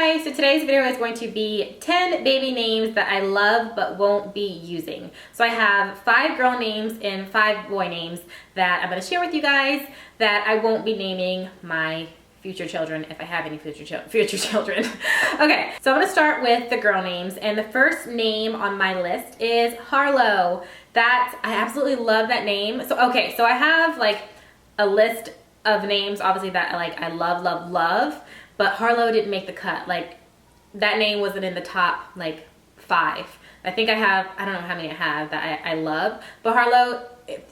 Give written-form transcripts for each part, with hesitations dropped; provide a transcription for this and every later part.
guys, so today's video is going to be 10 baby names that I love but won't be using. So I have 5 girl names and 5 boy names that I'm going to share with you guys that I won't be naming my future children, if I have any future children. Okay, so I'm going to start with the girl names, and the first name on my list is Harlow. I absolutely love that name. So I have like a list of names obviously that I love, but Harlow didn't make the cut. Like, that name wasn't in the top like 5. I think I don't know how many I have that I love, but Harlow, it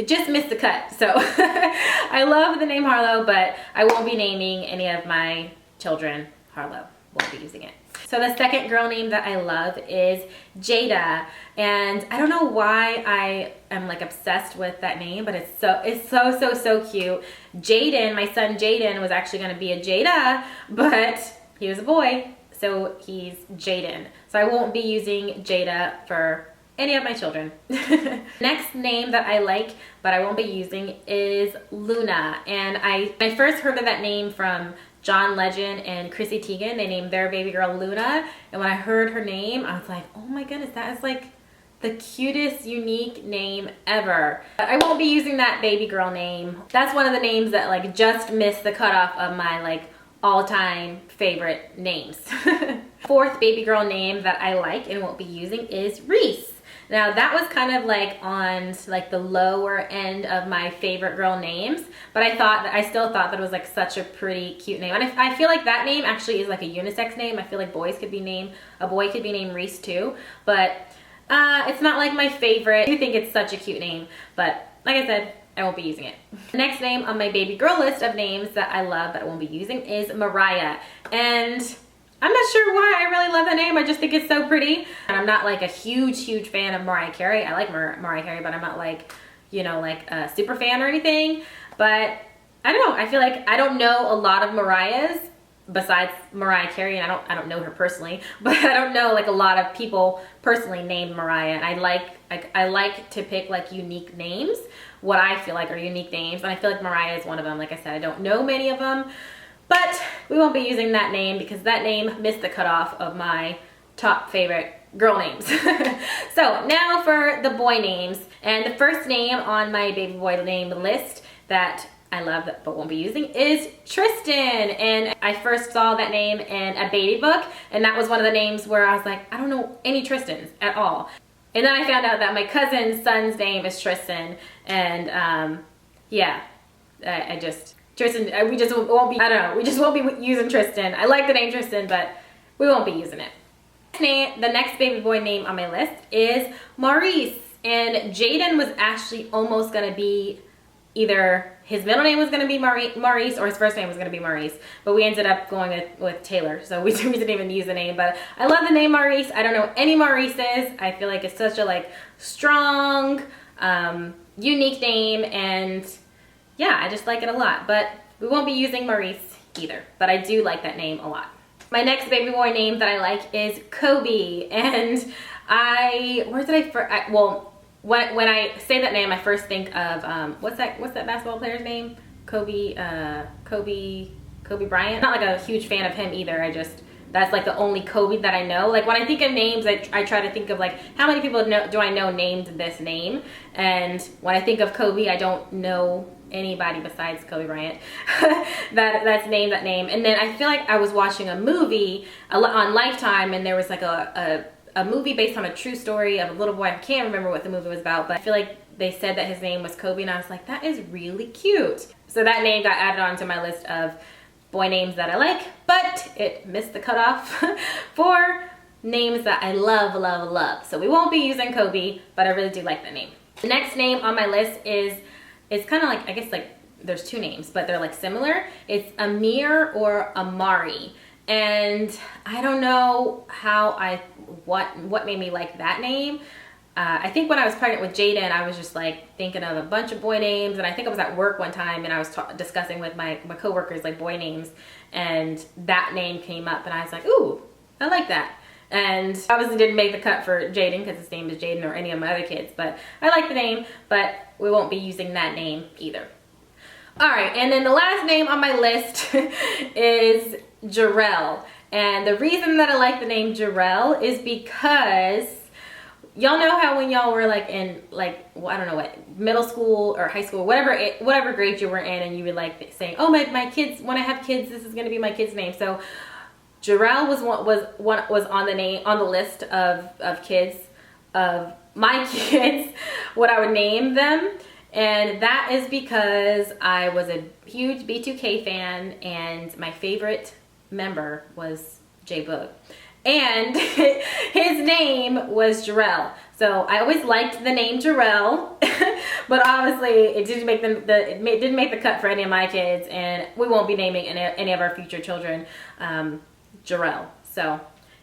just missed the cut. So I love the name Harlow, but I won't be naming any of my children Harlow. Won't be using it. So the second girl name that I love is Jada, and I don't know why I am like obsessed with that name, but it's so cute. Jaden, my son Jaden, was actually going to be a Jada, but he was a boy, so he's Jaden. So I won't be using Jada for any of my children. Next name that I like but I won't be using is Luna, and I first heard of that name from John Legend and Chrissy Teigen. They named their baby girl Luna, and when I heard her name I was like, oh my goodness, that is like the cutest, unique name ever. I won't be using that baby girl name. That's one of the names that like just missed the cutoff of my like all-time favorite names. Fourth baby girl name that I like and won't be using is Reese. Now that was kind of like on like the lower end of my favorite girl names, but I still thought that it was like such a pretty cute name. And I feel like that name actually is like a unisex name. I feel like a boy could be named Reese too, but it's not like my favorite. I do think it's such a cute name, but like I said, I won't be using it. The next name on my baby girl list of names that I love but I won't be using is Mariah, and I'm not sure why I really love that name. I just think it's so pretty. And I'm not like a huge fan of Mariah Carey. I like Mariah Carey, but I'm not like, you know, like a super fan or anything. But I don't know. I feel like I don't know a lot of Mariahs besides Mariah Carey, and I don't know her personally, but I don't know like a lot of people personally named Mariah. And I like to pick like unique names, what I feel like are unique names, and I feel like Mariah is one of them. Like I said, I don't know many of them. But we won't be using that name because that name missed the cutoff of my top favorite girl names. So now for the boy names. And the first name on my baby boy name list that I love but won't be using is Tristan. And I first saw that name in a baby book, and that was one of the names where I was like, I don't know any Tristans at all. And then I found out that my cousin's son's name is Tristan, and yeah, Tristan, we just won't be using Tristan. I like the name Tristan, but we won't be using it. The next baby boy name on my list is Maurice, and Jaden was actually almost gonna be either his middle name was gonna be Maurice or his first name was gonna be Maurice, but we ended up going with Taylor, so we didn't even use the name. But I love the name Maurice. I don't know any Maurices. I feel like it's such a like strong, unique name, and yeah, I just like it a lot. But we won't be using Maurice either, but I do like that name a lot. My next baby boy name that I like is Kobe, and when I say that name, I first think of what's that basketball player's name? Kobe Bryant. Not like a huge fan of him either. That's like the only Kobe that I know. Like when I think of names, I try to think of like how many people do I know named this name, and when I think of Kobe, I don't know anybody besides Kobe Bryant that's named that name. And then I feel like I was watching a movie on Lifetime, and there was like a movie based on a true story of a little boy. I can't remember what the movie was about, but I feel like they said that his name was Kobe, and I was like, that is really cute. So that name got added onto my list of boy names that I like, but it missed the cutoff for names that I love. So we won't be using Kobe, but I really do like that name. The next name on my list is kind of like, I guess like there's 2 names, but they're like similar. It's Amir or Amari. And I don't know what made me like that name. I think when I was pregnant with Jaden, I was just like thinking of a bunch of boy names, and I think I was at work one time and I was discussing with my coworkers like boy names, and that name came up, and I was like, ooh, I like that. And obviously didn't make the cut for Jaden because his name is Jaden or any of my other kids, but I like the name, but we won't be using that name either. All right, and then the last name on my list is Jarrell. And the reason that I like the name Jarrell is because y'all know how when y'all were like in like, well, I don't know what, middle school or high school, whatever grade you were in, and you would like saying, oh, my kids, when I have kids, this is going to be my kid's name. So Jarrell was on the list of kids, of my kids, what I would name them. And that is because I was a huge B2K fan, and my favorite member was J Boog. And his name was Jarrell. So I always liked the name Jarrell, but obviously it didn't make the cut for any of my kids, and we won't be naming any of our future children Jarrell. So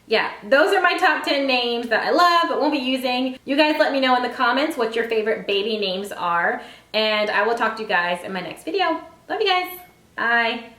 yeah, those are my top 10 names that I love but won't be using. You guys let me know in the comments what your favorite baby names are, and I will talk to you guys in my next video. Love you guys. Bye.